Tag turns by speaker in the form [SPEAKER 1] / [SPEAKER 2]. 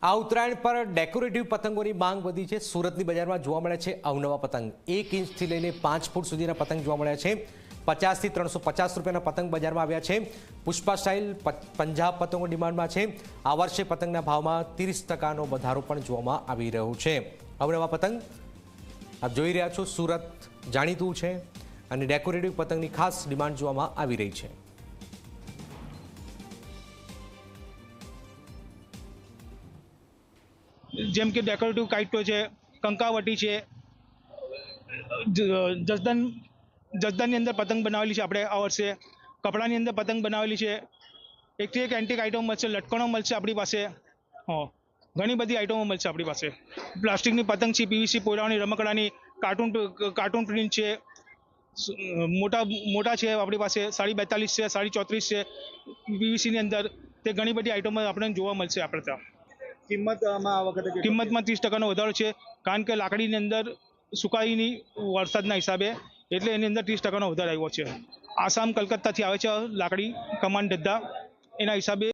[SPEAKER 1] આ ઉત્તરાયણ પર ડેકોરેટિવ પતંગોની માંગ વધી છે। સુરતની બજારમાં જોવા મળે છે અવનવા પતંગ। 1 ઇંચથી લઈને 5 ફૂટ સુધીના પતંગ જોવા મળ્યા છે। 50 થી 350 રૂપિયાના પતંગ બજારમાં આવ્યા છે। પુષ્પા સ્ટાઇલ પંજાબ પતંગો ડિમાન્ડમાં છે। આ વર્ષે પતંગના ભાવમાં 30% વધારો પણ જોવામાં આવી રહ્યો છે। અવનવા પતંગ આપ જોઈ રહ્યા છો, સુરત જાણીતું છે અને ડેકોરેટિવ પતંગની ખાસ ડિમાન્ડ જોવામાં આવી રહી છે।
[SPEAKER 2] જેમ કે ડેકોરેટિવ કાઇટો છે, કંકાવટી છે, જસદનની અંદર પતંગ બનાવેલી છે। આપણે આ વર્ષે કપડાની અંદર પતંગ બનાવેલી છે। એકથી એક એન્ટિક આઇટમ મળશે, લટકણો મળશે આપણી પાસે। ઘણી બધી આઇટમો મળશે આપણી પાસે। પ્લાસ્ટિકની પતંગ છે, પીવીસી પોલાની, રમકડાની, કાર્ટૂન પ્રિન્ટ છે, મોટા છે આપણી પાસે। 42.5 છે, 34 છે પીવીસીની અંદર। તે ઘણી બધી આઇટમો આપણને જોવા મળશે આપણે ત્યાં। કિંમતમાં 30%નો વધારો છે, કારણ કે લાકડીની અંદર સુકાઈની વરસાદના હિસાબે, એટલે એની અંદર 30%નો વધારો આવ્યો છે। આસામ, કલકત્તાથી આવે છે લાકડી, કમાન, ધદ્ધા, એના હિસાબે